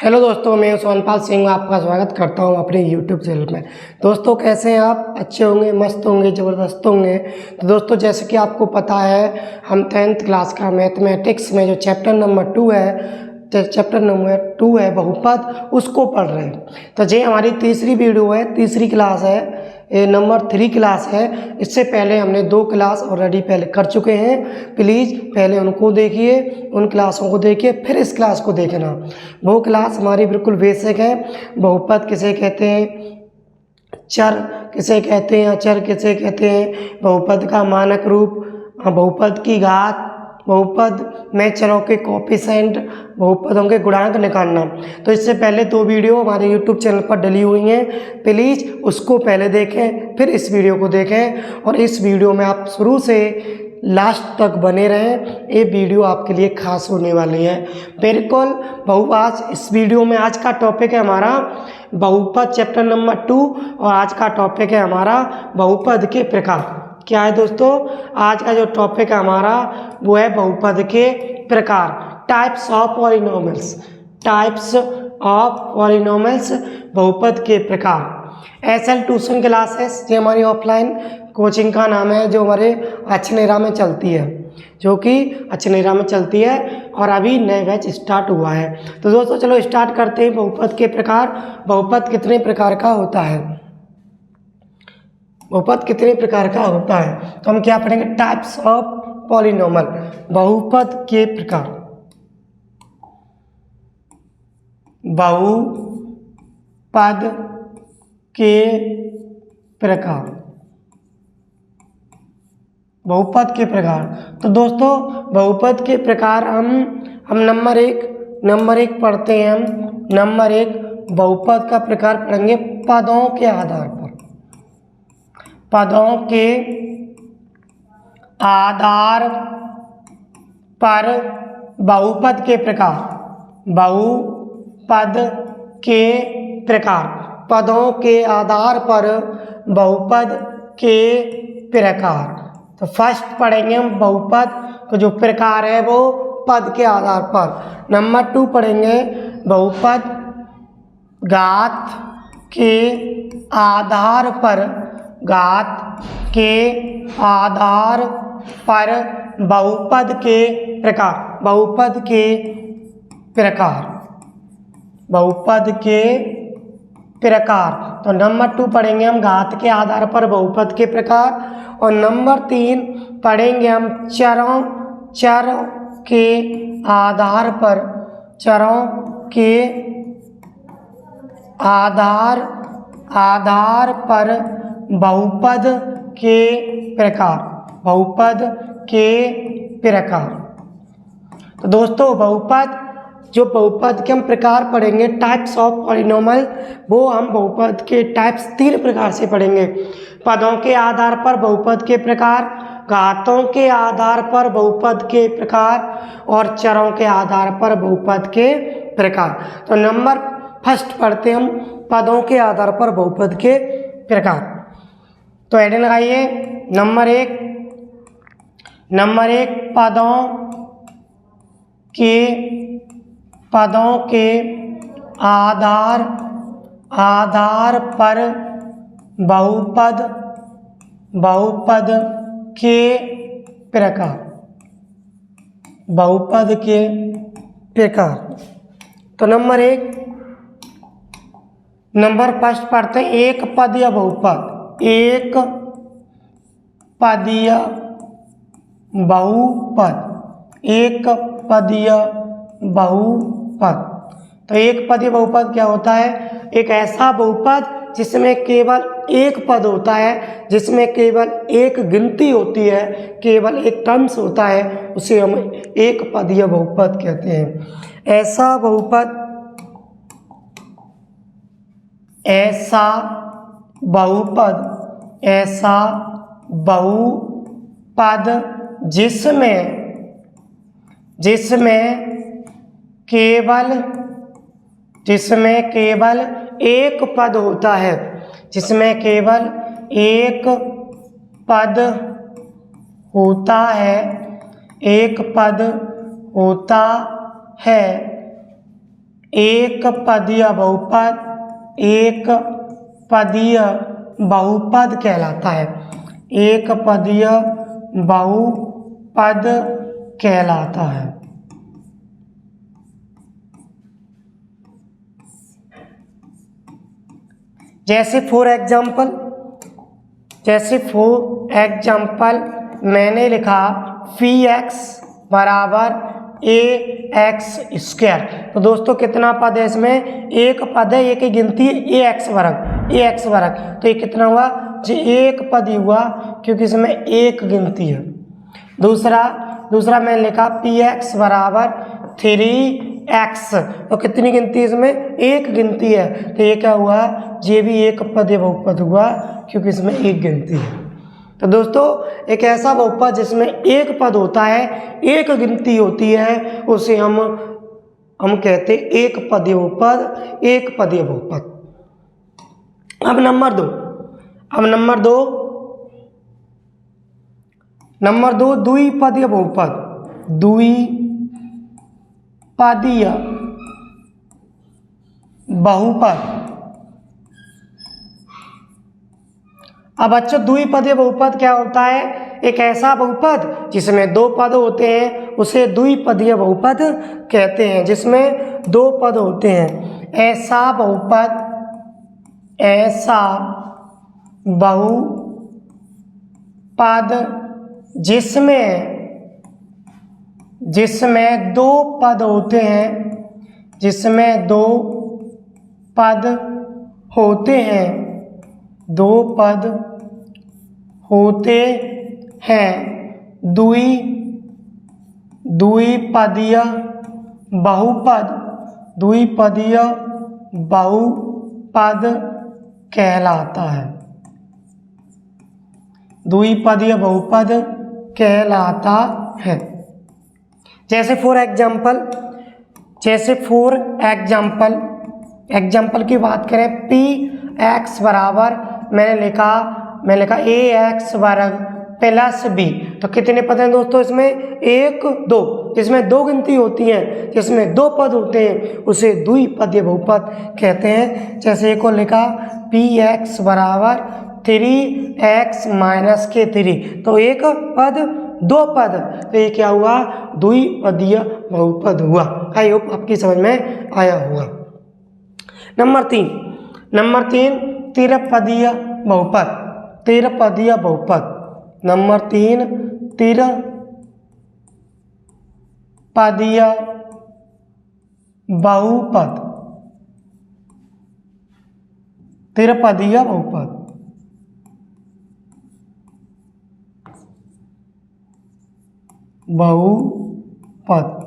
Hello दोस्तों, मैं सोनपाल सिंह आपका स्वागत करता हूं अपने यूट्यूब चैनल में। दोस्तों कैसे हैं आप? अच्छे होंगे, मस्त होंगे, ज़बरदस्त होंगे। तो दोस्तों जैसे कि आपको पता है, हम 10th क्लास का मैथमेटिक्स में जो चैप्टर नंबर 2 है बहुपद, उसको पढ़ रहे हैं। तो ये हमारी तीसरी वीडियो है, तीसरी क्लास है, ये नंबर 3 क्लास है। इससे पहले हमने 2 क्लास ऑलरेडी पहले कर चुके हैं। प्लीज़ पहले उनको देखिए, उन क्लासों को देखिए, फिर इस क्लास को देखना। वो क्लास हमारी बिल्कुल बेसिक है। बहुपद किसे कहते हैं, चर किसे कहते हैं, अचर किसे कहते हैं, बहुपद का मानक रूप, बहुपद की घात, बहुपद में चरों के कोएफिशिएंट, बहुपदों के गुणांक निकालना। तो इससे पहले 2 वीडियो हमारे यूट्यूब चैनल पर डली हुई हैं। प्लीज़ उसको पहले देखें, फिर इस वीडियो को देखें, और इस वीडियो में आप शुरू से लास्ट तक बने रहें। ये वीडियो आपके लिए खास होने वाली है बिल्कुल। आज इस वीडियो में आज का टॉपिक है हमारा बहुपद चैप्टर नंबर 2, और आज का टॉपिक है हमारा बहुपद के प्रकार। क्या है दोस्तों? आज का जो टॉपिक है हमारा वो है बहुपद के प्रकार, types of polynomials, types of polynomials, बहुपद के प्रकार। एसएल ट्यूशन क्लासेस, ये हमारी ऑफलाइन कोचिंग का नाम है, जो हमारे अछनेरा में चलती है, जो कि अछनेरा में चलती है, और अभी नए बैच स्टार्ट हुआ है। तो दोस्तों चलो स्टार्ट करते हैं। बहुपद के प्रकार। बहुपद कितने प्रकार का होता है? बहुपद कितने प्रकार का होता है? तो हम क्या पढ़ेंगे? टाइप्स ऑफ पॉलिनोमियल, बहुपद के प्रकार। बहुपद के प्रकार, बहुपद के प्रकार। तो दोस्तों बहुपद के प्रकार हम नंबर एक पढ़ते हैं। हम नंबर 1 बहुपद का प्रकार पढ़ेंगे पदों के आधार पर। पदों के आधार पर बहुपद के प्रकार, बहुपद के प्रकार, पदों के आधार पर बहुपद के प्रकार। तो फर्स्ट पढ़ेंगे हम बहुपद का जो प्रकार है वो पद के आधार पर। नंबर 2 पढ़ेंगे बहुपद घात के आधार पर, घात के आधार पर बहुपद के प्रकार, बहुपद के प्रकार, बहुपद के प्रकार। तो नंबर 2 पढ़ेंगे हम घात के आधार पर बहुपद के प्रकार, और नंबर 3 पढ़ेंगे हम चर के आधार पर, चरों के आधार पर बहुपद के प्रकार, बहुपद के प्रकार। तो दोस्तों जो बहुपद के हम प्रकार पढ़ेंगे, टाइप्स ऑफ पॉलिनोमियल, वो हम बहुपद के टाइप्स 3 प्रकार से पढ़ेंगे। पदों के आधार पर बहुपद के प्रकार, घातों के आधार पर बहुपद के प्रकार, और चरों के आधार पर बहुपद के प्रकार। तो नंबर फर्स्ट पढ़ते हम पदों के आधार पर बहुपद के प्रकार। तो हेडिंग लगाइए। नंबर एक पदों के आधार पर बहुपद के प्रकार, बहुपद के प्रकार। तो नंबर फर्स्ट पढ़ते हैं एक पदीय बहुपद, एक पदीय बहुपद, एक पदीय बहुपद। तो एक पदीय बहुपद क्या होता है? एक ऐसा बहुपद जिसमें केवल एक पद होता है, जिसमें केवल एक गिनती होती है, केवल एक टर्म्स होता है, उसे हम एक पदीय बहुपद कहते हैं। ऐसा बहुपद जिसमें केवल एक पद होता है, जिसमें केवल एक पद होता है, एक पद होता है, एक पदीय बहुपद एक पदीय बहुपद कहलाता है। एक पदीय बहुपद कहलाता है। जैसे फॉर एग्जाम्पल मैंने लिखा फी एक्स बराबर ए एक्स स्क्वायर। तो दोस्तों कितना पद है इसमें? एक पद है, एक ही गिनती है, ए एक्स वर्ग। तो ये कितना हुआ जी? एक पद ही हुआ क्योंकि इसमें एक गिनती है। दूसरा मैंने लिखा पी एक्स बराबर 3x। तो कितनी गिनती है इसमें? एक गिनती है। तो ये क्या हुआ? ये भी एक पदीय बहुपद हुआ क्योंकि इसमें एक गिनती है। तो दोस्तों एक ऐसा बहुपद जिसमें एक पद होता है, एक गिनती होती है, उसे हम कहते हैं एक पदीय बहुपद। अब नंबर दो द्विपदीय बहुपद। अब बच्चों द्विपदीय बहुपद क्या होता है? एक ऐसा बहुपद जिसमें दो पद होते हैं उसे द्विपदीय बहुपद कहते हैं। जिसमें दो पद होते हैं, ऐसा बहुपद जिसमें दो पद होते हैं, द्विपदीय बहुपद कहलाता है। द्विपदीय बहुपद कहलाता है। जैसे फॉर एग्जाम्पल की बात करें, पी एक्स बराबर मैंने लिखा ए एक्स वर्ग प्लस बी। तो कितने पद हैं दोस्तों इसमें? एक दो। जिसमें दो गिनती होती है, जिसमें दो पद होते हैं, उसे द्विपदीय बहुपद कहते हैं। जैसे एक और लिखा पी एक्स बराबर 3x माइनस के 3। तो एक पद दो पद, तो ये क्या हुआ? द्विपदीय बहुपद हुआ। आई होप आपकी समझ में आया होगा। नंबर तीन तिरपदीय बहुपद। नंबर 3 तिरपदीय बहुपद।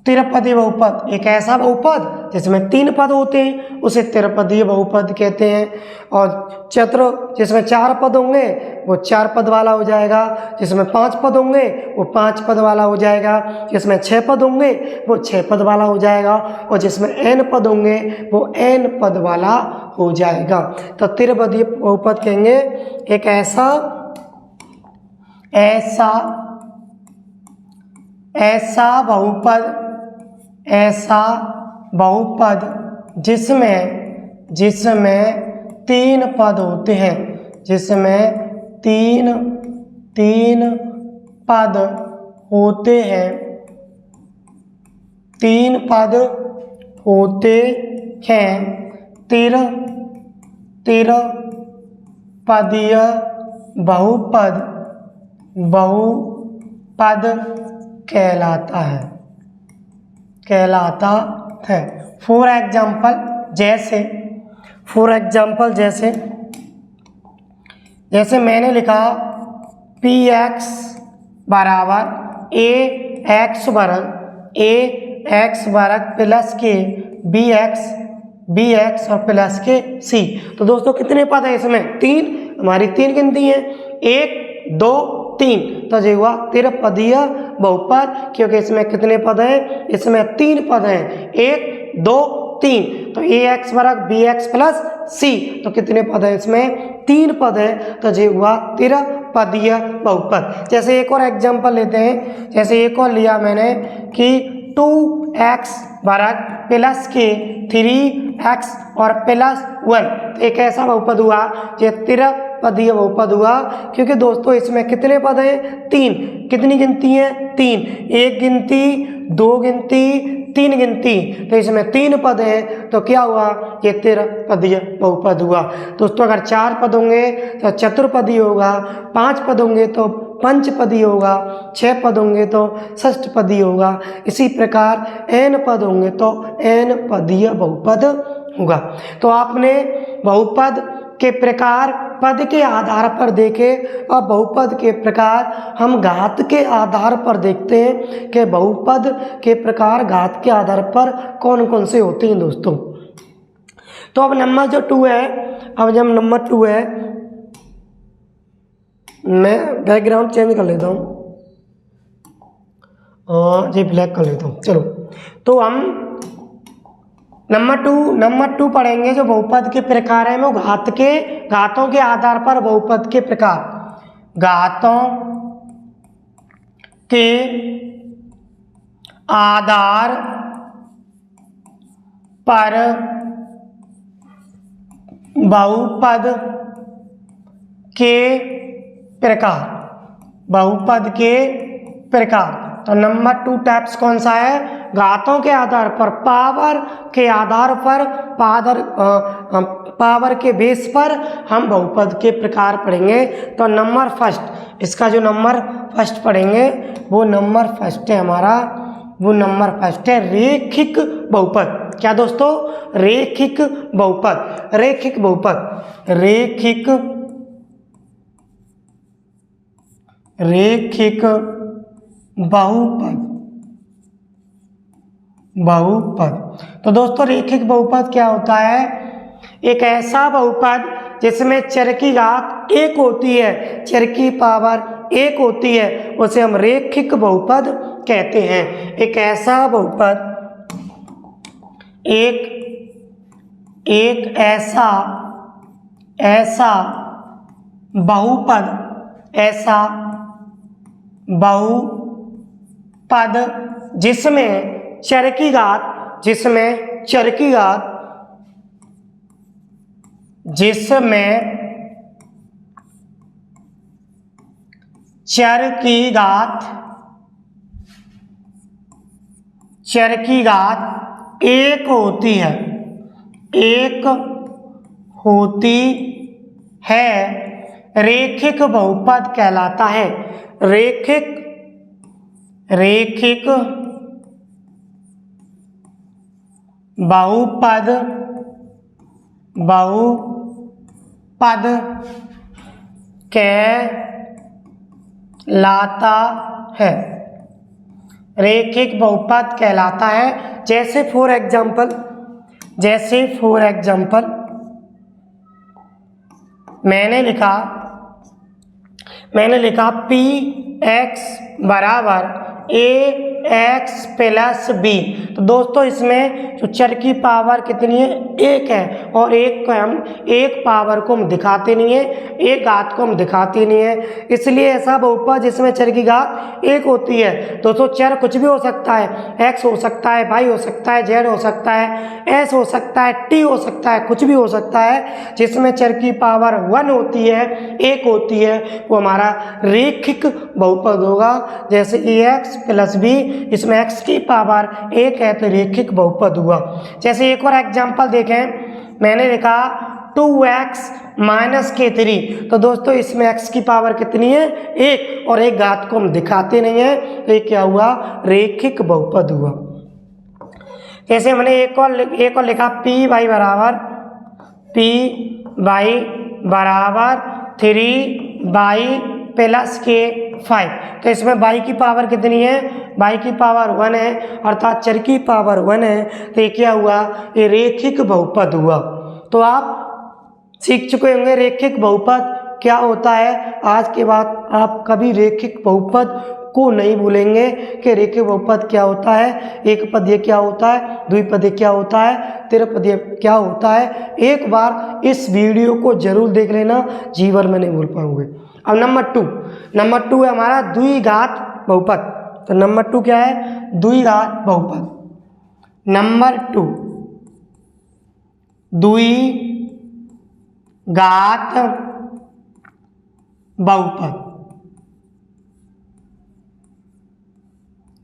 तिरपदीय बहुपद एक ऐसा बहुपद जिसमें तीन पद होते हैं, उसे तिरपदीय बहुपद कहते हैं। और चतुर जिसमें चार पद होंगे वो चार पद वाला हो जाएगा। जिसमें पांच पद होंगे वो पांच पद वाला हो जाएगा। जिसमें छह पद होंगे वो छह पद वाला हो जाएगा। और जिसमें n पद होंगे वो n पद वाला हो जाएगा। तो तिरपदीय बहुपद कहेंगे एक ऐसा बहुपद जिसमें तीन पद होते हैं, तीन पद होते हैं, तिरपदीय बहुपद कहलाता है। फॉर एग्जाम्पल जैसे मैंने लिखा पी एक्स बराबर ए एक्स वर्ग प्लस के बी एक्स और प्लस के सी। तो दोस्तों कितने पद है इसमें? तीन। हमारी तीन गिनती है, 1 2 3। तो ये हुआ तिरपदीय बहुपद क्योंकि इसमें कितने पद हैं? इसमें तीन पद हैं, 1 2 3। तो ए एक्स वर्ग बी एक्स प्लस सी। तो कितने पद हैं इसमें? तीन पद हैं। तो ये हुआ तिरपदीय बहुपद। जैसे एक और एग्जाम्पल लेते हैं। जैसे एक और लिया मैंने कि 2x वर्ग प्लस के 3x और प्लस 1। तो एक ऐसा बहुपद हुआ जो त्रिपदीय बहुपद हुआ, क्योंकि दोस्तों इसमें कितने पद हैं? 3। कितनी गिनती है? 3। एक गिनती, दो गिनती, 3 गिनती, तो इसमें 3 पद हैं, तो क्या हुआ? ये त्रिपदीय बहुपद हुआ। दोस्तों अगर 4 पद होंगे तो चतुर्पदी होगा, 5 पद होंगे तो पंचपदी होगा, 6 पद होंगे तो षष्ठपदी होगा, इसी प्रकार n पद होंगे तो n पदीय बहुपद होगा। तो आपने बहुपद के प्रकार पद के आधार पर देखे, और बहुपद के प्रकार हम घात के आधार पर देखते हैं कि बहुपद के प्रकार घात के आधार पर कौन कौन से होते हैं दोस्तों। तो अब नंबर जो 2 है, अब जब नंबर 2 है, मैं बैकग्राउंड चेंज कर लेता हूँ और जी ब्लैक कर लेता हूँ। चलो, तो हम नंबर 2 पढ़ेंगे। जो बहुपद के प्रकार है वो घातों के आधार पर बहुपद के प्रकार, घातों के आधार पर बहुपद के प्रकार, बहुपद के प्रकार। तो नंबर 2 टाइप्स कौन सा है? घातों के आधार पर, पावर के आधार पर, पावर के बेस पर हम बहुपद के प्रकार पढ़ेंगे। तो नंबर फर्स्ट, इसका जो नंबर फर्स्ट पढ़ेंगे वो नंबर फर्स्ट है हमारा, वो नंबर फर्स्ट है रेखिक बहुपद। क्या दोस्तों? रेखिक बहुपद। रेखिक बहुपद, रेखिक बहुपद। तो दोस्तों रेखिक बहुपद क्या होता है? एक ऐसा बहुपद जिसमें चर की घात 1 होती है, चर की पावर 1 होती है, उसे हम रेखिक बहुपद कहते हैं। एक ऐसा बहुपद, एक ऐसा बहुपद जिसमें चर की घात एक होती है, रेखिक बहुपद कहलाता है। रेखिक बहुपद कहलाता है, रेखिक बहुपद कहलाता है। जैसे फॉर एग्जाम्पल मैंने लिखा px बराबर ax प्लस b। तो दोस्तों इसमें जो चर की पावर कितनी है? 1 है, और एक पावर को हम दिखाते नहीं है, एक घात को हम दिखाते नहीं है, इसलिए ऐसा बहुपद जिसमें चर की घात 1 होती है। दोस्तों चर कुछ भी हो सकता है, x हो सकता है, y हो सकता है, z हो सकता है, s हो सकता है, t हो सकता है, कुछ भी हो सकता है। जिसमें चर की पावर 1 होती है, 1 होती है, वो हमारा रेखिक बहुपद होगा। जैसे ax प्लस b, इसमें x की पावर 1 है तो रेखिक बहुपद हुआ। जैसे एक और एग्जांपल देखें, मैंने लिखा 2x माइनस के 3। तो दोस्तों इसमें x की पावर कितनी है? 1, और एक घात को हम दिखाते नहीं है, तो ये क्या हुआ? रेखिक बहुपद हुआ। जैसे हमने एक और लिखा पी वाई बराबर 3y प्लस के 5। तो इसमें y की पावर कितनी है? y की पावर 1 है, अर्थात चर की पावर 1 है, तो ये क्या हुआ? ये रेखिक बहुपद हुआ। तो आप सीख चुके होंगे रेखिक बहुपद क्या होता है। आज के बाद आप कभी रेखिक बहुपद को नहीं भूलेंगे कि रेखिक बहुपद क्या होता है, एक पदीय क्या होता है, द्विपदीय क्या होता है, त्रिपदीय क्या होता है। एक बार इस वीडियो को जरूर देख लेना, जीवन में नहीं भूल पाओगे। अब नंबर 2 है हमारा द्विघात बहुपद। तो नंबर 2 क्या है? द्विघात बहुपद। नंबर 2 द्विघात बहुपद।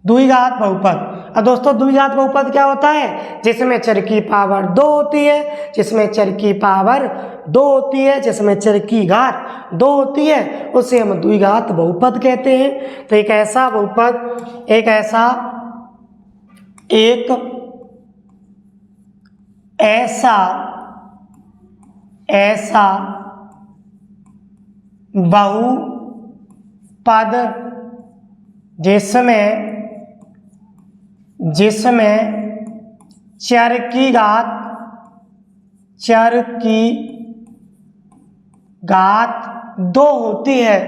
द्विघात बहुपद। अब दोस्तों द्विघात बहुपद क्या होता है? जिसमें चर की पावर 2 होती है, जिसमें चर की पावर 2 होती है, जिसमें चर की घात 2 होती है, उसे हम द्विघात बहुपद कहते हैं। तो एक ऐसा बहुपद, एक ऐसा बहुपद जिसमें चर की घात 2 होती है,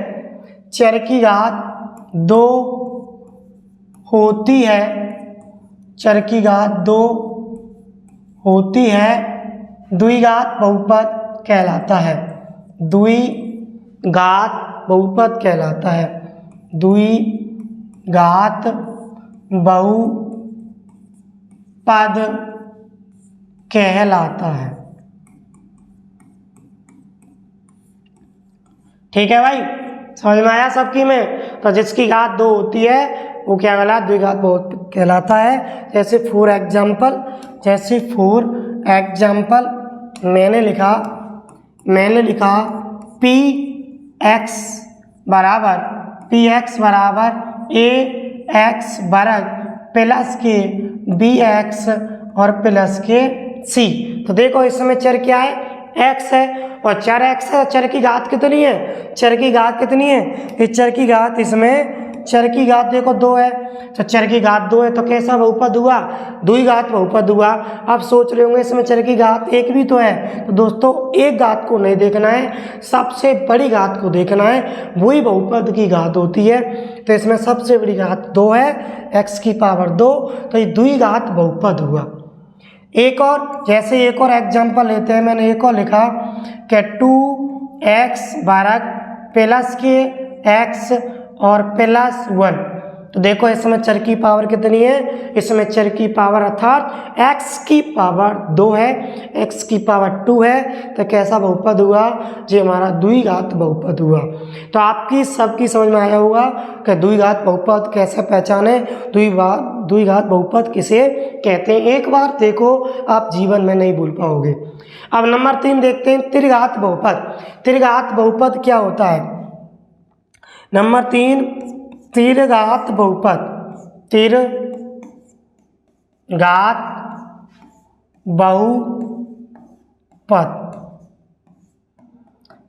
चर की घात 2 होती है, चर की घात 2 होती है, द्विघात बहुपद कहलाता है। द्विघात बहुपद कहलाता है। द्विघात बहुपद कहलाता है। ठीक है भाई, समझ में आया सबकी में? तो जिसकी घात 2 होती है वो क्या कहलाता? द्विघात बहुपद कहलाता है। जैसे फॉर एग्जाम्पल मैंने लिखा px बराबर ax वर्ग प्लस के bx और प्लस के c। तो देखो इसमें चर क्या है? x है, और चर x है। चर की घात कितनी है? चर की घात कितनी है? इस चर की घात, इसमें चर की घात देखो 2 है, तो चर की घात 2 है तो कैसा बहुपद हुआ? द्विघात बहुपद हुआ। अब सोच रहे होंगे इसमें चर की घात 1 भी तो है। तो दोस्तों एक घात को नहीं देखना है, सबसे बड़ी घात को देखना है, वही बहुपद की घात होती है। तो इसमें सबसे बड़ी घात 2 है, x की पावर 2, तो ये द्विघात बहुपद हुआ। एक और एग्जाम्पल लेते हैं। मैंने एक और लिखा कि 2x वर्ग प्लस के x और प्लस 1। तो देखो इसमें चर की पावर कितनी है? इसमें चर की पावर अर्थात x की पावर 2 है, x की पावर 2 है, तो कैसा बहुपद हुआ? जो हमारा द्विघात बहुपद हुआ। तो आपकी सबकी समझ में आया होगा कि द्विघात बहुपद कैसे पहचाने, द्विघात बहुपद किसे कहते हैं। एक बार देखो, आप जीवन में नहीं भूल पाओगे। अब नंबर 3 देखते हैं, त्रिघात बहुपद। त्रिघात बहुपद क्या होता है? नंबर 3 त्रिघात बहुपद। त्रिघात बहुपद।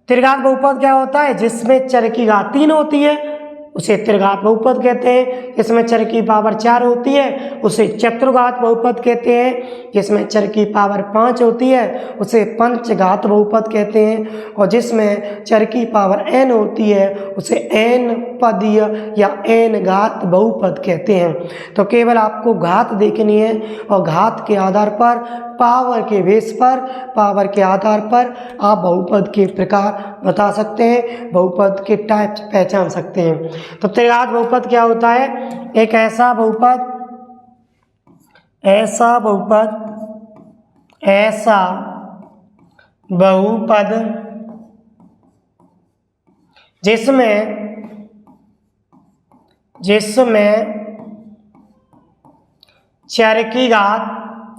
त्रिघात बहुपद क्या होता है? जिसमें चर की घात 3 होती है उसे त्रिघात बहुपद कहते हैं। जिसमें चर की पावर 4 होती है उसे चतुर्घात बहुपद कहते हैं। जिसमें चर की पावर 5 होती है उसे पंचघात बहुपद कहते हैं। और जिसमें चर की पावर n होती है उसे n पदीय या n घात बहुपद कहते हैं। तो केवल आपको घात देखनी है, और घात के आधार पर, पावर के बेस पर, पावर के आधार पर आप बहुपद के प्रकार बता सकते हैं, बहुपद के टाइप्स पहचान सकते हैं। तो त्रिघात बहुपद क्या होता है? एक ऐसा बहुपद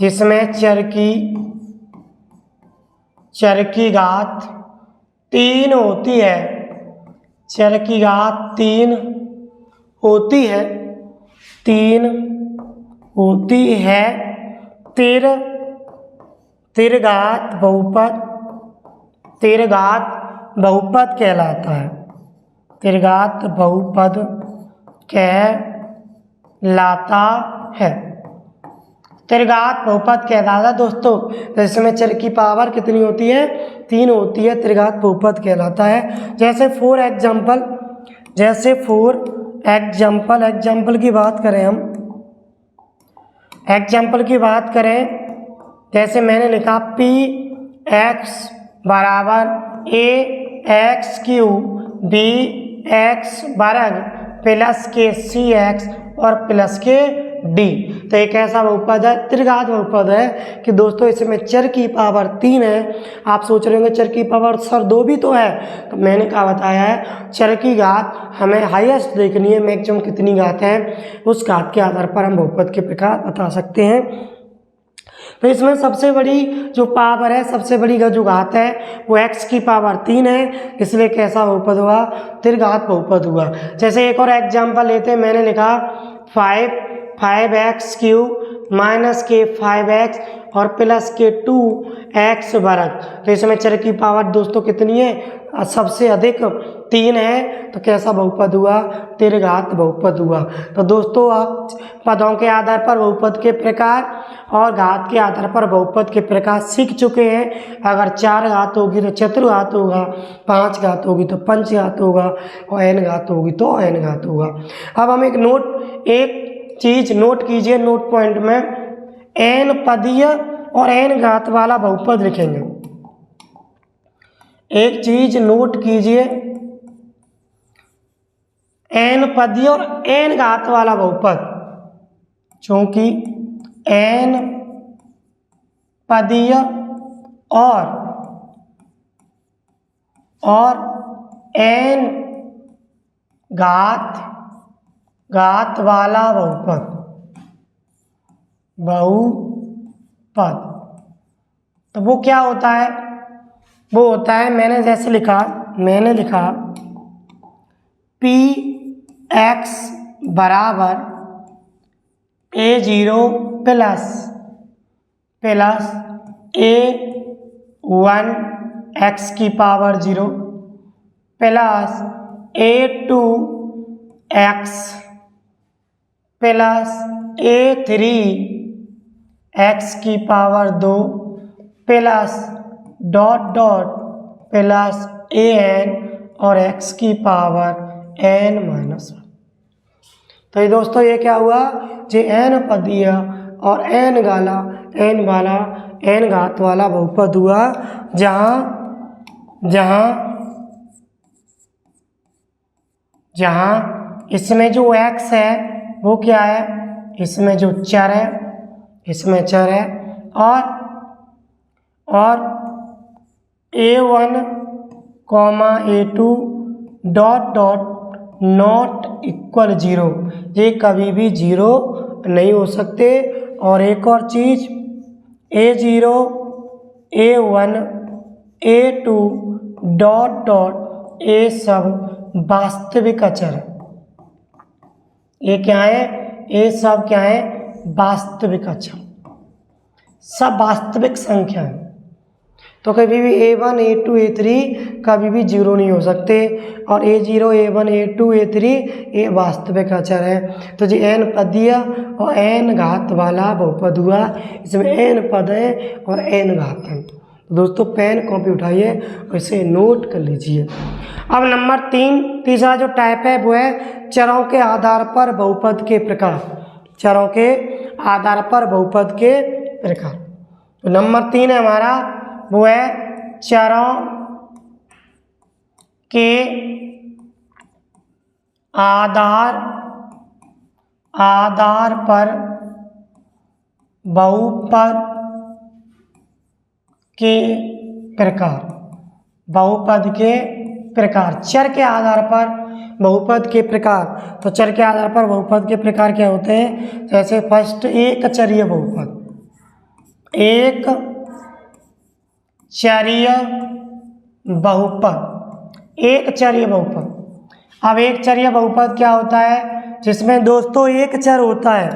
जिसमें चर की घात 3 होती है, चर की घात 3 होती है, त्रिघात बहुपद कहलाता है। त्रिघात बहुपद कहलाता है। त्रिघात बहुपद कहलाता है दोस्तों, जिसमें चर की पावर कितनी होती है? 3 होती है, त्रिघात बहुपद कहलाता है। जैसे फॉर एग्जाम्पल की बात करें हम, एग्जाम्पल की बात करें, जैसे मैंने लिखा px बराबर ax क्यूब bx वर्ग प्लस के सी एक्स और प्लस के डी। तो एक ऐसा बहुपद है, त्रिघात बहुपद है कि दोस्तों इसमें चर की पावर 3 है। आप सोच रहे होंगे चर की पावर सर 2 भी तो है, तो मैंने क्या बताया है, चर की घात हमें हाईएस्ट देखनी है, मैक्सिमम कितनी घात है, उस घात के आधार पर हम बहुपद के प्रकार बता सकते हैं। तो इसमें सबसे बड़ी जो पावर है, सबसे बड़ी जो घात है वो x की पावर 3 है, इसलिए कैसा बहुपद हुआ, त्रिघात बहुपद हुआ। जैसे एक और एग्जांपल लेते हैं, मैंने लिखा 5x क्यूब माइनस के 5x और प्लस के 2x वर्ग। तो इसमें चर की पावर दोस्तों कितनी है, सबसे अधिक 3 है, तो कैसा बहुपद हुआ, त्रिघात बहुपद हुआ। तो दोस्तों आप पदों के आधार पर बहुपद के प्रकार और घात के आधार पर बहुपद के प्रकार सीख चुके हैं। अगर 4 घात होगी तो चतुर्घात होगा, 5 घात होगी तो पंचघात होगा, और n घात होगी तो n घात होगा। अब हम एक चीज नोट कीजिए, नोट पॉइंट में n पदीय और n घात वाला बहुपद लिखेंगे। एक चीज नोट कीजिए, n पदीय और n घात वाला बहुपद, चूंकि n पदीय और n घात वाला बहुपद तो वो क्या होता है, वो होता है, मैंने जैसे लिखा, px बराबर a0 प्लस a1 x की power 0 plus a2 x plus a3 x की power 2 plus dot dot plus an और x की पावर n माइनस 1। तो ये दोस्तों ये क्या हुआ, जो n पदीय और n घात वाला बहुपद हुआ, जहाँ इसमें जो x है वो क्या है, इसमें जो चर है, और a1 a2 dot dot not equal 0, ये कभी भी 0 नहीं हो सकते। और एक और चीज a0 a1 a2 dot dot ये सब वास्तविक अचर है। ये क्या है, ये सब क्या है, वास्तविक अचर, सब वास्तविक संख्या है। तो कभी भी a1 a2 a3 कभी भी 0 नहीं हो सकते, और a0 a1 a2 a3 ये वास्तविक अचर है। तो जी n पदीय और n घात वाला बहुपद हुआ, इसमें n पद है और n घात है। तो दोस्तों पेन कॉपी उठाइए और इसे नोट कर लीजिए। अब नंबर 3, जो टाइप है वो है चरों के आधार पर बहुपद के प्रकार। चरों के आधार पर बहुपद के प्रकार। तो नंबर 3 है हमारा, वो है चरों के आधार पर बहुपद के प्रकार। बहुपद के प्रकार, चर के आधार पर बहुपद के प्रकार। तो चर के आधार पर बहुपद के प्रकार क्या होते हैं, जैसे फर्स्ट एक चरीय बहुपद, एक चरीय बहुपद, एक चरीय बहुपद। अब एक चरीय बहुपद क्या होता है, जिसमें दोस्तों एक चर होता है।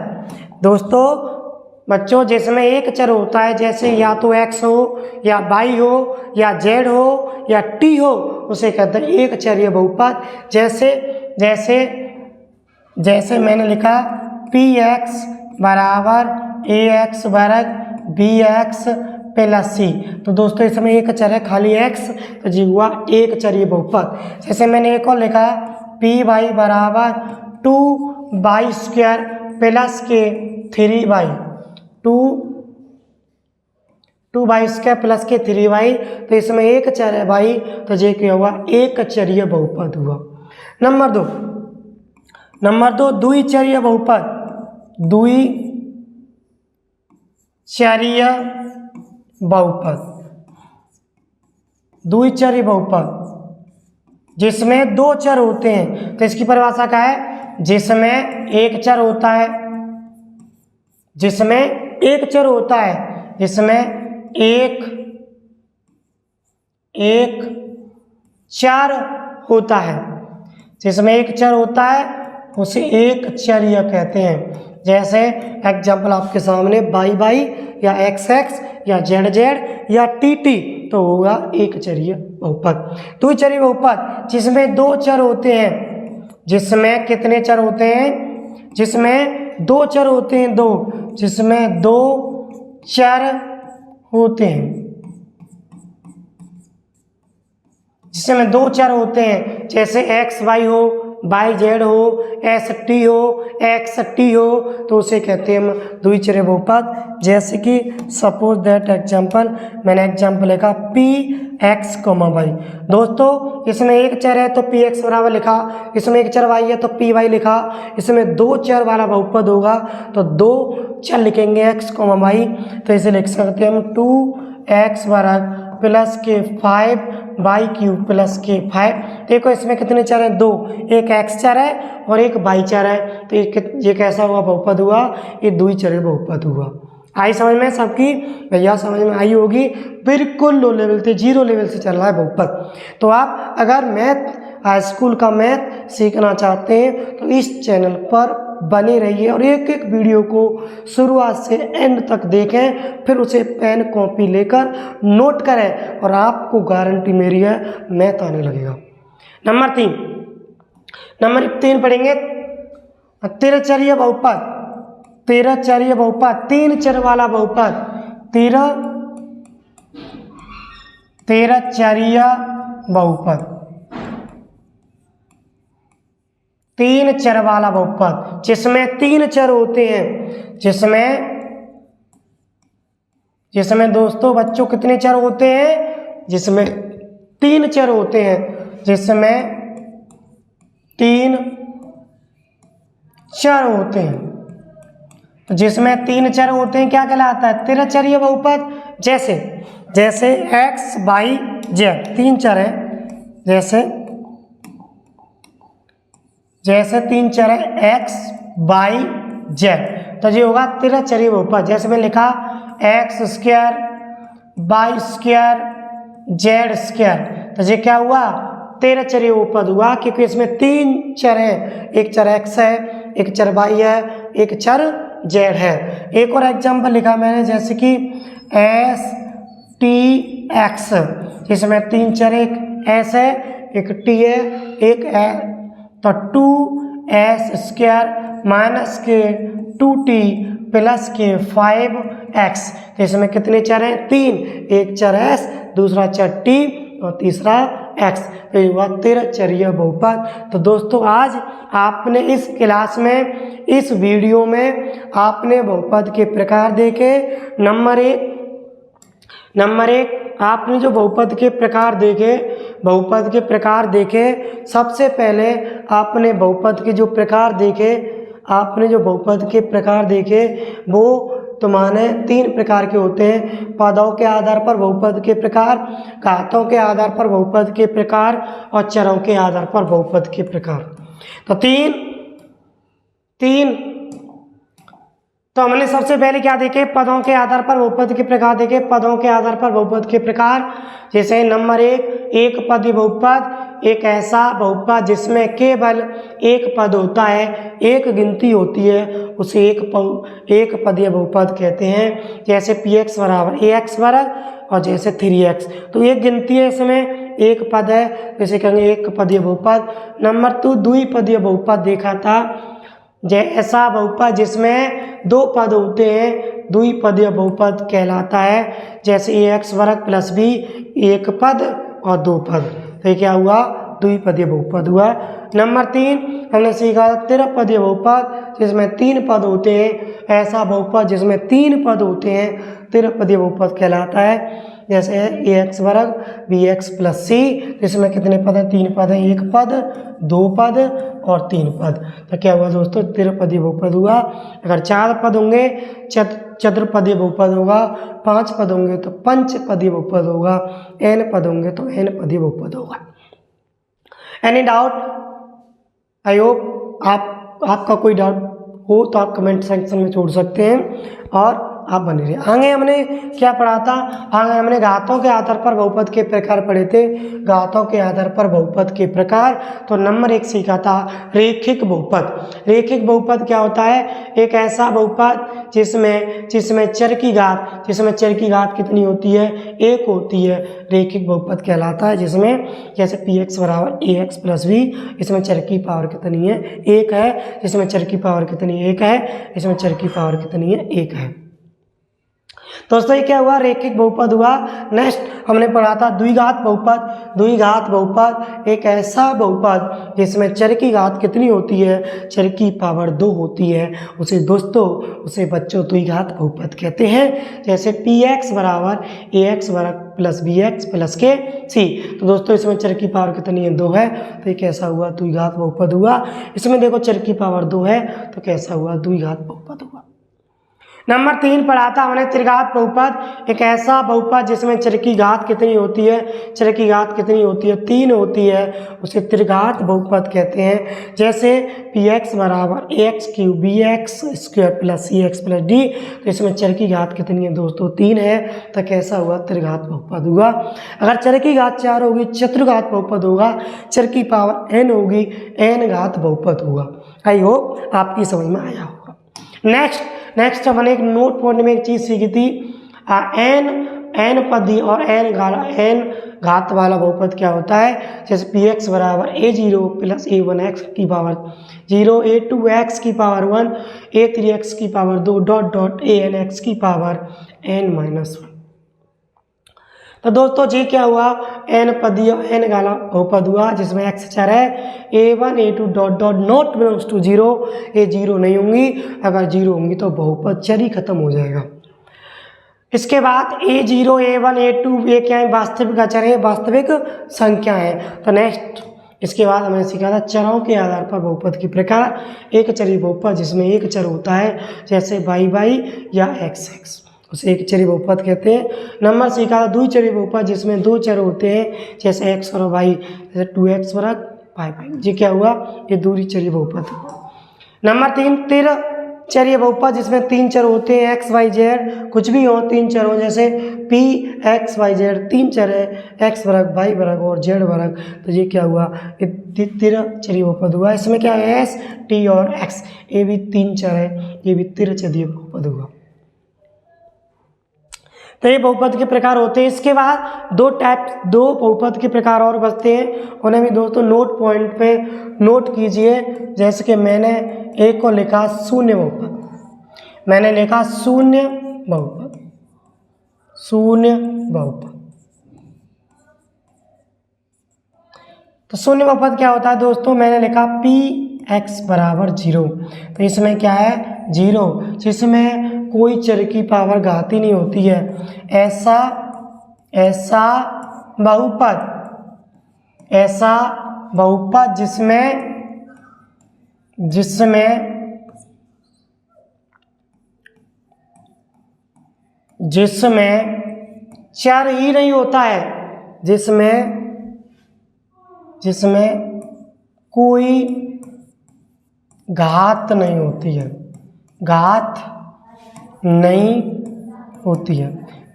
दोस्तों बच्चों जिसमें एक चर होता है, जैसे या तो x हो या y हो या z हो या t हो, उसे कहते हैं एक चरीय बहुपद। जैसे मैंने लिखा px बराबर ax वर्ग bx प्लस c। तो दोस्तों इसमें एक चर है खाली x, तो जी हुआ एक चरीय बहुपद। जैसे मैंने एक और लिखा py बराबर 2y स्क्वायर प्लस के 3y, 2y स्क्वायर प्लस के 3y। तो इसमें एक चर है भाई, तो ये क्या हुआ, एक चरीय बहुपद हुआ। नंबर 2, नंबर 2 द्विचरीय बहुपद, द्विचरीय बहुपद, द्विचरीय बहुपद जिसमें दो चर होते हैं। तो इसकी परिभाषा क्या है? जिसमें एक चर होता है, जिसमें एक चर होता है, जिसमें एक चर होता है, जिसमें एक चर होता है उसे एक चरीय कहते हैं। जैसे एग्जाम्पल आपके सामने y या x या z या tt, तो होगा एक चरीय बहुपद। द्विचरीय बहुपद जिसमें दो चर होते हैं, जिसमें कितने चर होते हैं? जिसमें दो चर होते हैं, दो, जिसमें दो चर होते हैं, जिसमें दो चर होते हैं, जैसे x y हो, y z हो, s t हो, x t हो, तो उसे कहते हैं हम द्विचरीय बहुपद। जैसे कि सपोज दैट एग्जाम्पल, मैंने एग्जाम्पल लिखा p x, y। दोस्तों इसमें एक चर है तो p x बराबर लिखा, इसमें एक चर y है तो p y लिखा। इसमें दो चर वाला बहुपद होगा तो दो चर लिखेंगे x, y, तो इसे लिख सकते हैं हम 2x वर्ग प्लस के 5y क्यूब प्लस के 5। देखो इसमें कितने चर हैं? दो, एक x चर है और एक y चर है, तो ये कैसा हुआ बहुपद हुआ? ये द्विचरीय बहुपद हुआ। आई समझ में सबकी? भैया समझ में आई होगी। बिल्कुल लो लेवल से, जीरो लेवल से चल रहा है बहुपद। तो आप अगर मैथ हाई स्कूल का मैथ सीखना चाहते हैं तो इस चैनल पर बने रहिए और एक एक वीडियो को शुरुआत से एंड तक देखें, फिर उसे पेन कॉपी लेकर नोट करें और आपको गारंटी मेरी है मैथ आने लगेगा। नंबर 3 पढ़ेंगे तिरचरीय बहुपद। तिरचरीय बहुपद, तीन चर वाला बहुपद, तिरचरीय बहुपद, तीन चर वाला बहुपद जिसमें तीन चर होते हैं, जिसमें दोस्तों बच्चों कितने चर होते हैं? जिसमें तीन चर होते हैं, जिसमें तीन चर होते हैं, जिसमें तीन चर होते हैं क्या कहलाता है? तिरचरीय बहुपद। जैसे x y z तीन चर हैं, जैसे तीन चर है x y z, तो ये होगा तिरचरीय बहुपद। जैसे मैं लिखा x square y square z square, तो ये क्या हुआ? तिरचरीय बहुपद हुआ, क्योंकि इसमें तीन चर हैं, एक चर x है, एक चर y है, एक चर z है। एक और एग्जाम्पल लिखा मैंने, जैसे कि s t x, जिसमें तीन चर, एक s है, एक t है, एक तो 2s स्क्वायर माइनस के 2t प्लस के 5x, तो इसमें कितने चर हैं? तीन, एक चर s, दूसरा चर t और तीसरा x, तो ये हुआ तिरचरीय बहुपद। तो दोस्तों आज आपने इस क्लास में, इस वीडियो में आपने बहुपद के प्रकार देखे। नंबर एक आपने जो बहुपद के प्रकार देखे, सबसे पहले आपने बहुपद के जो प्रकार देखे, वो तुम्हारे तीन प्रकार के होते हैं। पदों के आधार पर बहुपद के प्रकार, घातों के आधार पर बहुपद के प्रकार और चरों के आधार पर बहुपद के प्रकार। तो तो हमने सबसे पहले क्या देखे? पदों के आधार पर बहुपद के प्रकार देखे। पदों के आधार पर बहुपद के प्रकार, जैसे नंबर एक पदीय बहुपद, एक ऐसा बहुपद जिसमें केवल एक पद होता है, एक गिनती होती है, उसे एक पदीय बहुपद कहते हैं। जैसे px बराबर ax वर्ग और जैसे 3x, तो एक गिनती है, इसमें एक पद है, जैसे कहेंगे एक पदीय बहुपद। नंबर 2 द्विपदीय बहुपद देखा था, ऐसा बहुपद जिसमें दो पद होते हैं, द्विपदीय बहुपद कहलाता है। जैसे ax वर्ग प्लस b, एक पद और दो पद, तो क्या हुआ? द्विपदीय बहुपद हुआ। नंबर 3 हमने सीखा त्रिपदीय बहुपद जिसमें 3 पद होते हैं। ऐसा बहुपद जिसमें 3 पद होते हैं त्रिपदीय बहुपद कहलाता है। जैसे ax वर्ग bx प्लस c, जिसमें कितने पद हैं? 3 पद हैं। 1 पद, 2 पद और 3 पद। तो क्या हुआ दोस्तों? त्रिपदीय बहुपद हुआ। अगर 4 पद होंगे चतुर्पदीय बहुपद होगा। 5 पद होंगे तो पंचपदीय बहुपद होगा। n पद होंगे तो n पदीय बहुपद होगा। Any doubt? आई होप आपका कोई डाउट हो तो आप कमेंट सेक्शन में छोड़ सकते हैं और आप बने रहिए। आगे हमने क्या पढ़ा था? आगे हमने घातों के आधार पर बहुपद के प्रकार पढ़े थे। घातों के आधार पर बहुपद के प्रकार। तो नंबर 1 सीखा था रेखिक बहुपद। रेखिक बहुपद क्या होता है? एक ऐसा बहुपद जिसमें चर की घात कितनी होती है? 1 होती है। रेखिक बहुपद कहलाता है। जिसमें जैसे px बराबर ax प्लस b, इसमें चर की पावर कितनी है? 1 है। इसमें चर की पावर कितनी? 1 है। इसमें चर की पावर कितनी है? 1 है। दोस्तों ये क्या हुआ? रेखिक बहुपद हुआ। नेक्स्ट हमने पढ़ा था द्विघात बहुपद। द्विघात बहुपद एक ऐसा बहुपद जिसमें चर की घात कितनी होती है? चर की पावर 2 होती है। उसे बच्चों द्विघात बहुपद कहते हैं। जैसे px बराबर ax वर्ग प्लस bx प्लस के c। तो दोस्तों इसमें चर की पावर कितनी है? 2 है। तो ये कैसा हुआ? द्विघात बहुपद हुआ। इसमें देखो चर की पावर 2 है तो कैसा हुआ? द्विघात बहुपद हुआ। नंबर 3 पढ़ा था हमने त्रिघात बहुपद। एक ऐसा बहुपद जिसमें चर की घात कितनी होती है? चर की घात कितनी होती है? 3 होती है। उसे त्रिघात बहुपद कहते हैं। जैसे px बराबर ax cube bx square plus cx plus d। तो इसमें चर की घात कितनी है दोस्तों? 3 है। तो कैसा हुआ? त्रिघात बहुपद हुआ। अगर चर की घात 4 होगी चतुर्घात बहुपद होगा। चर की पावर n होगी n घात बहुपद होगा। आई होप आपकी समझ में आया होगा। नेक्स्ट हमने एक नोट पॉइंट में एक चीज़ सीखी थी। एन पदी और एन घात वाला बहुपद क्या होता है? जैसे px बराबर a0 प्लस a1x की पावर 0, a2x की पावर 1, a3x की पावर 2 डॉट anx की पावर n माइनस 1। तो दोस्तों जी क्या हुआ? n पदी और n वाला बहुपद हुआ जिसमें x चर है। a1 a2 dot not belongs to 0। ये 0 नहीं होंगी। अगर 0 होंगी तो बहुपद चर ही खत्म हो जाएगा। इसके बाद a0 a1 a2 ये क्या है? वास्तविक अचर है, वास्तविक संख्या है। तो नेक्स्ट इसके बाद हमने सीखा था चरों के आधार पर बहुपद के प्रकार। एक चरी बहुपद जिसमें एक चर होता है जैसे y या x उसे एक चरी बहुपद कहते हैं। नंबर सीखा द्विचरी बहुपद जिसमें 2 चर होते हैं जैसे x और y, जैसे 2x वर्ग y। ये क्या हुआ? ये दूरी चरी बहुपद। नंबर 3 त्रिचरीय बहुपद जिसमें 3 चर होते हैं x y z, कुछ भी हो 3 चर हो। जैसे p x y z 3 चर है, x वर्ग y वर्ग और z वर्ग। तो ये क्या हुआ? ये त्रिचरीय बहुपद हुआ। इसमें क्या है? s t और x, ये भी 3 चर है। ये भी त्रिचरीय बहुपद हुआ। तो ये बहुपद के प्रकार होते हैं। इसके बाद 2 बहुपद के प्रकार और बचते हैं। उन्हें भी दोस्तों नोट पॉइंट पे नोट कीजिए। जैसे कि मैंने एक को लिखा शून्य बहुपद। मैंने लिखा शून्य बहुपद। तो शून्य बहुपद क्या होता है दोस्तों? मैंने लिखा px बराबर 0। तो इसमें क्या है? 0, जिसमें कोई चर की पावर घात ही नहीं होती है। ऐसा बहुपद जिसमें चर ही नहीं होता है, जिसमें कोई घात नहीं होती है।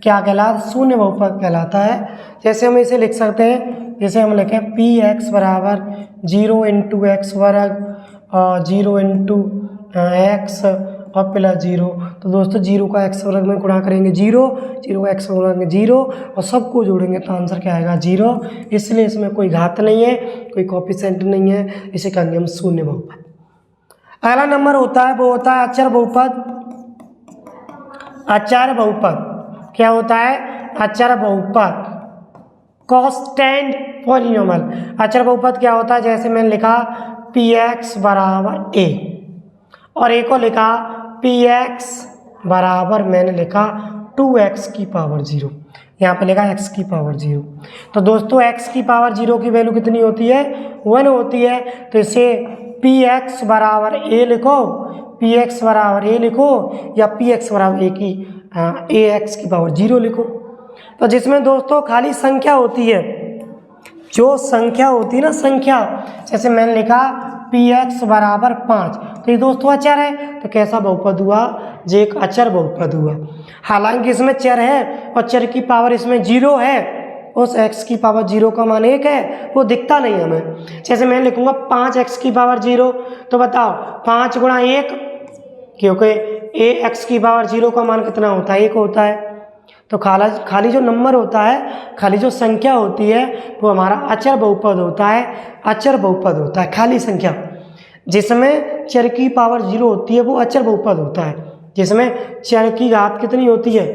क्या कहलाता? शून्य बहुपद कहलाता है। जैसे हम इसे लिख सकते हैं, जैसे हम लिखें px बराबर 0 इंटू एक्स वर्ग और 0 इंटू एक्स और प्लस 0। तो दोस्तों 0 का x वर्ग में गुणा करेंगे 0 का x वर्ग में 0 और सबको जोड़ेंगे तो आंसर क्या आएगा? 0। इसलिए इसमें कोई घात नहीं है, कोई कोएफिशिएंट नहीं है। इसे कहेंगे हम शून्य बहुपद। अगला नंबर होता है वो होता है अचर बहुपद। अचर बहुपद क्या होता है? अचर बहुपद कांस्टेंट पॉलिनोमियल। अचर बहुपद क्या होता है, जैसे मैंने लिखा px बराबर a, और एक को लिखा px बराबर मैंने लिखा 2x की पावर 0, यहाँ पे लिखा x की पावर 0। तो दोस्तों x की पावर 0 की वैल्यू कितनी होती है, 1 होती है। तो इसे px बराबर a लिखो, px बराबर a लिखो, या px बराबर ax की पावर 0 लिखो। तो जिसमें दोस्तों खाली संख्या होती है, जो संख्या होती है ना संख्या, जैसे मैंने लिखा px बराबर 5, तो ये दोस्तों अचर है, तो कैसा बहुपद हुआ, जो एक अचर बहुपद हुआ। हालांकि इसमें चर है और चर की पावर इसमें 0 है, उस x की पावर 0 का मान 1 है, वो दिखता नहीं हमें। जैसे मैं लिखूंगा 5x की पावर 0, तो बताओ 5 गुणा 1, क्योंकि x की पावर 0 का मान कितना होता है, 1 होता है। तो खाली जो नंबर होता है, खाली जो संख्या होती है, वो हमारा अचर बहुपद होता है, अचर बहुपद होता है खाली संख्या। जिसमें चर की पावर 0 होती है वो अचर बहुपद होता है। जिसमें चर की घात कितनी होती है,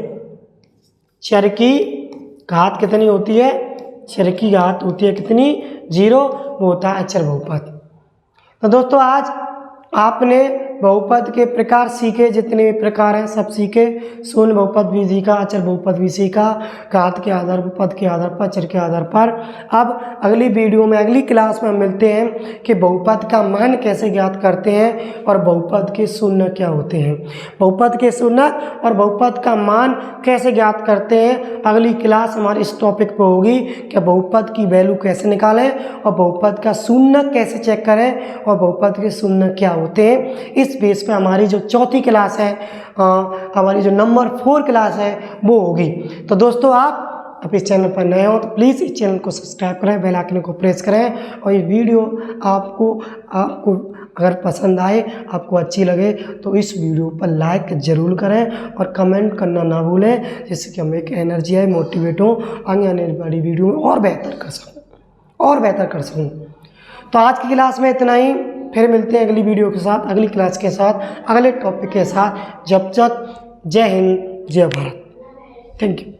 चर की घात कितनी होती है, चर की घात होती है कितनी, 0, वो होता है अचर बहुपद। तो दोस्तों आज आपने बहुपद के प्रकार सीखे, जितने भी प्रकार हैं सब सीखे। शून्य बहुपद भी सीखा, अचर बहुपद भी सीखा, घात के आधार पर, पद के आधार पर, चर के आधार पर। अब अगली वीडियो में, अगली क्लास में हम मिलते हैं कि बहुपद का मान कैसे ज्ञात करते हैं और बहुपद के शून्य क्या होते हैं, बहुपद के शून्य और बहुपद का मान कैसे ज्ञात करते हैं। अगली क्लास हमारी इस टॉपिक पर होगी कि बहुपद की वैल्यू कैसे निकालें और बहुपद का शून्य कैसे चेक करें और बहुपद के शून्य क्या होते हैं। इस बेस पे हमारी जो चौथी क्लास है, हमारी जो नंबर 4 क्लास है, वो होगी। तो दोस्तों आप इस चैनल पर नए हो तो प्लीज़ इस चैनल को सब्सक्राइब करें, बेल आइकन को प्रेस करें, और ये वीडियो आपको अगर पसंद आए, आपको अच्छी लगे, तो इस वीडियो पर लाइक ज़रूर करें और कमेंट करना ना भूलें, जिससे कि हमें एक एनर्जी आए, मोटिवेट हो, आगे आने वाली वीडियो में और बेहतर कर सकूँ। तो आज की क्लास में इतना ही, फिर मिलते हैं अगली वीडियो के साथ, अगली क्लास के साथ, अगले टॉपिक के साथ। जब तक जय हिंद, जय भारत। Thank you.